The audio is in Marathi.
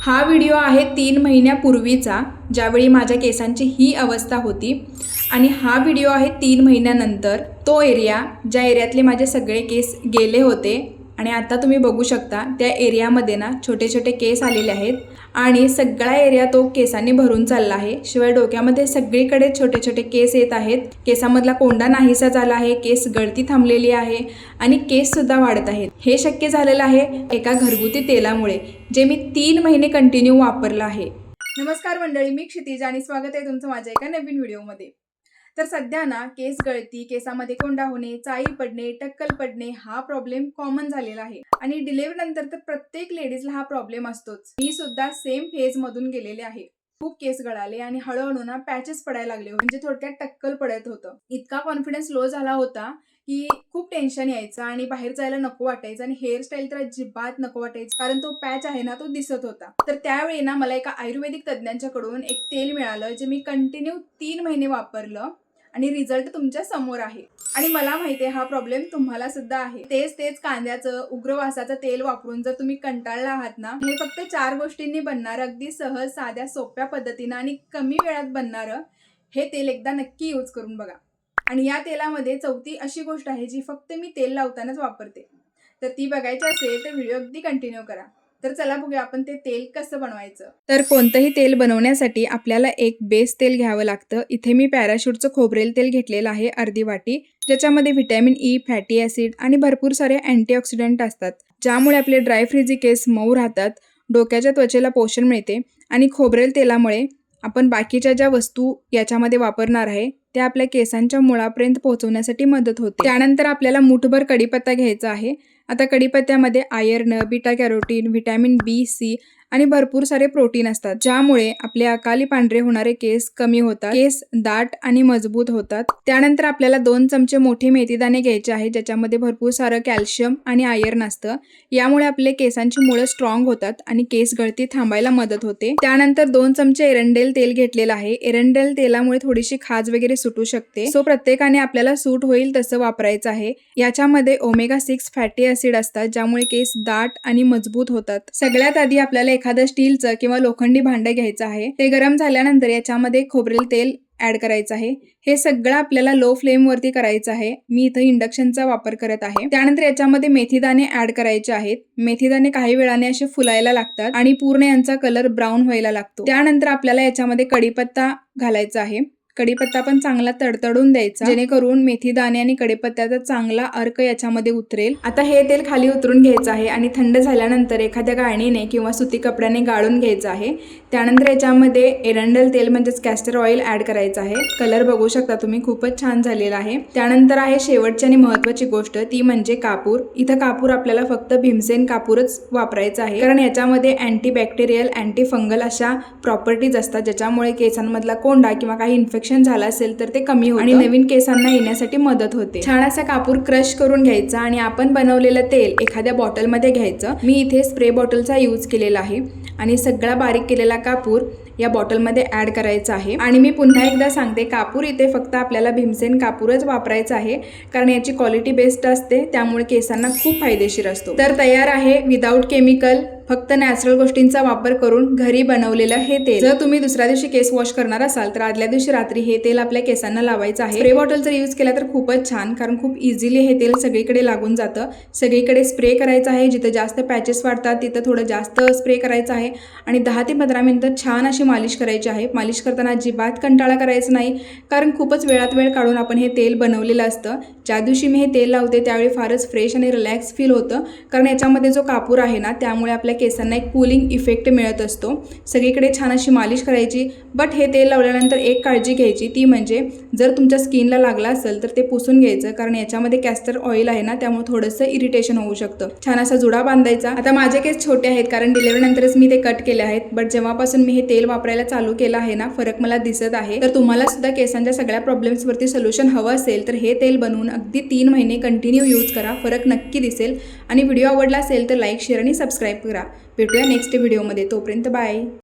हा व्हिडिओ आहे 3 महिन्यापूर्वीचा, ज्यावेळी माझ्या केसांची ही अवस्था होती. आणि हा व्हिडिओ आहे 3 महिन्यानंतर, तो एरिया ज्या एरियातले माझे सगळे केस गेले होते. आणि आता तुम्ही बघू शकता त्या एरियामध्ये ना छोटे छोटे केस आलेले आहेत आणि सगळा एरिया तो केसांनी भरून चालला आहे. शिवाय डोक्यामध्ये सगळीकडे छोटे छोटे केस येत आहेत. केसामधला कोंडा नाहीसा झाला आहे, केस गळती थांबलेली आहे आणि केससुद्धा वाढत आहेत. हे शक्य झालेलं आहे एका घरगुती तेलामुळे, जे मी 3 महिने कंटिन्यू वापरलं आहे. नमस्कार मंडळी, मी क्षितिजा आणि स्वागत आहे तुमचं माझ्या एका नवीन व्हिडिओमध्ये. तर सध्या ना केस गळती, केसामध्ये कोंडा होणे, चाई पडणे, टक्कल पडणे हा प्रॉब्लेम कॉमन झालेला आहे. आणि डिलिव्हरी नंतर तर प्रत्येक लेडीजला हा प्रॉब्लेम असतोच. मी सुद्धा सेम फेज मधून गेलेले आहे. खूप केस गळाले आणि हळूहळू ना पॅचेस पडायला लागले, म्हणजे थोडक्यात टक्कल पडत होतं. इतका कॉन्फिडन्स लो झाला होता की खूप टेन्शन यायचं आणि बाहेर जायला नको वाटायचं आणि हेअरस्टाईल तर अजिबात नको वाटायचं, कारण तो पॅच आहे ना तो दिसत होता. तर त्यावेळी ना मला एका आयुर्वेदिक तज्ञांच्याकडून एक तेल मिळालं, जे मी कंटिन्यू 3 महिने वापरलं आणि रिझल्ट तुमच्या समोर आहे. आणि मला माहिती आहे हा प्रॉब्लेम तुम्हाला सुद्धा आहे. तेच कांद्याचं उग्रवासाचं तेल वापरून जर तुम्ही कंटाळला आहात ना, हे फक्त 4 गोष्टींनी बनणार, अगदी सहज, साध्या, सोप्या पद्धतीनं आणि कमी वेळात बनणारं हे तेल एकदा नक्की यूज करून बघा. आणि या तेलामध्ये चौथी अशी गोष्ट आहे जी फक्त मी तेल लावतानाच वापरते. तर ती बघायची असेल तर व्हिडिओ अगदी कंटिन्यू करा. तर चला बघूया आपण ते तेल कसं बनवायचं. तर कोणतंही तेल बनवण्यासाठी आपल्याला एक बेस तेल घ्यावं लागतं. इथे मी पॅराशूटचं खोबरेल तेल घेतलेलं आहे अर्धी वाटी, ज्याच्यामध्ये व्हिटॅमिन ई, फॅटी ॲसिड आणि भरपूर सारे अँटीऑक्सिडंट असतात, ज्यामुळे आपले ड्राय फ्रिजी केस मऊ राहतात, डोक्याच्या त्वचेला पोषण मिळते. आणि खोबरेल तेलामुळे आपण बाकीच्या ज्या वस्तू याच्यामध्ये वापरणार आहे त्या आपल्या केसांच्या मुळापर्यंत पोहोचवण्यासाठी मदत होते. त्यानंतर आपल्याला मुठभर कढीपत्ता घ्यायचा आहे. आता कढीपत्त्यामध्ये आयर्न, बीटा कॅरोटीन, व्हिटॅमिन बी, सी आणि भरपूर सारे प्रोटीन असतात, ज्यामुळे आपले अकाली पांढरे होणारे केस कमी होतात, केस दाट आणि मजबूत होतात. त्यानंतर आपल्याला 2 चमचे मोठे मेथीदाणे घ्यायचे आहे, ज्याच्यामध्ये भरपूर सारं कॅल्शियम आणि आयर्न असतं. यामुळे आपले केसांची मुळं स्ट्रॉंग होतात आणि केस गळती थांबायला मदत होते. त्यानंतर 2 चमचे एरंडेल तेल घेतलेलं आहे. एरंडेल तेलामुळे थोडीशी खाज वगैरे सुटू शकते, सो प्रत्येकाने आपल्याला सूट होईल तसं वापरायचं आहे. याच्यामध्ये ओमेगा 6 फॅटी ॲसिड असतात, ज्यामुळे केस दाट आणि मजबूत होतात. सगळ्यात आधी आपल्याला एखादं स्टीलचं किंवा लोखंडी भांडं घ्यायचं आहे. ते गरम झाल्यानंतर याच्यामध्ये खोबरेल तेल ऍड करायचं आहे. हे सगळं आपल्याला लो फ्लेम वरती करायचं आहे. मी इथं इंडक्शनचा वापर करत आहे. त्यानंतर याच्यामध्ये मेथीदाणे ऍड करायचे आहेत. मेथीदाणे काही वेळाने असे फुलायला लागतात आणि पूर्ण यांचा कलर ब्राऊन व्हायला लागतो. त्यानंतर आपल्याला याच्यामध्ये कढीपत्ता घालायचा आहे. कढीपत्ता पण चांगला तडतडून द्यायचा, जेणेकरून मेथीदाणे आणि कढीपत्त्याचा चांगला अर्क याच्यामध्ये उतरेल. आता हे तेल खाली उतरून घ्यायचं आहे आणि थंड झाल्यानंतर एखाद्या गाळणीने किंवा सुती कपड्याने गाळून घ्यायचं आहे. त्यानंतर याच्यामध्ये एरंडेल तेल म्हणजेच कॅस्टर ऑइल ऍड करायचं आहे. कलर बघू शकता तुम्ही, खूपच छान झालेला आहे. त्यानंतर आहे शेवटची आणि महत्वाची गोष्ट, ती म्हणजे कापूर. इथं कापूर आपल्याला फक्त भीमसेन कापूरच वापरायचा आहे, कारण याच्यामध्ये अँटीबॅक्टेरियल, अँटी फंगल अशा प्रॉपर्टीज असतात, ज्याच्यामुळे केसांमधला कोंडा किंवा काही इन्फेक्शन झालं असेल तर ते कमी होतं आणि नवीन केसांना येण्यासाठी मदत होते. छान असा कापूर क्रश करून घ्यायचा आणि आपण बनवलेलं तेल एखाद्या बॉटलमध्ये घ्यायचं. मी इथे स्प्रे बॉटलचा यूज केलेला आहे आणि सगळा बारीक केलेला कापूर या बॉटलमध्ये ऍड करायचा आहे. आणि मी पुन्हा एकदा सांगते, कापूर इथे फक्त आपल्याला भीमसेन कापूरच वापरायचा आहे, कारण याची क्वालिटी बेस्ट असते, त्यामुळे केसांना खूप फायदेशीर असतो. तर तयार आहे विदाऊट केमिकल, फक्त नॅचरल गोष्टींचा वापर करून घरी बनवलेलं हे तेल. जर तुम्ही दुसऱ्या दिवशी केस वॉश करणार असाल तर आदल्या दिवशी रात्री हे तेल आपल्या केसांना लावायचं आहे. स्प्रे बॉटल जर यूज केला तर खूपच छान, कारण खूप इझिली हे तेल सगळीकडे लागून जातं. सगळीकडे स्प्रे करायचं आहे. जिथे जास्त पॅचेस वाढतात तिथं थोडं जास्त स्प्रे करायचं आहे आणि 10 ते 15 मिनिटं छान अशी मालिश करायची आहे. मालिश करताना अजिबात कंटाळा करायचं नाही, कारण खूपच वेळात वेळ काढून आपण हे तेल बनवलेलं असतं. ज्या दिवशी मी हे तेल लावते त्यावेळी फारच फ्रेश आणि रिलॅक्स फील होतं, कारण याच्यामध्ये जो कापूर आहे ना त्यामुळे आपल्या केसांना एक कूलिंग इफेक्ट मिळत असतो. सगळीकडे छान अशी मालिश करायची. बट हे तेल लावल्यानंतर एक काळजी घ्यायची, ती म्हणजे जर तुमच्या स्किनला लागला असेल तर ते पुसून घ्यायचं, कारण याच्यामध्ये कॅस्टर ऑइल आहे ना, त्यामुळे थोडंसं इरिटेशन होऊ शकतं. छान असा जुडा बांधायचा. आता माझे केस छोटे आहेत, कारण डिलिव्हरी नंतरच मी ते कट केले आहेत, बट जेव्हापासून मी हे तेल वापरायला चालू केलं आहे ना, फरक मला दिसत आहे. तर तुम्हाला सुद्धा केसांच्या सगळ्या प्रॉब्लेम्स वरती सोल्युशन हवं असेल तर हे तेल बनवून अगदी 3 महिने कंटिन्यू यूज करा, फरक नक्की दिसेल. आणि व्हिडिओ आवडला असेल तर लाईक, शेअर आणि सबस्क्राईब करा. भेटूया नेक्स्ट व्हिडिओमध्ये. तोपर्यंत बाय.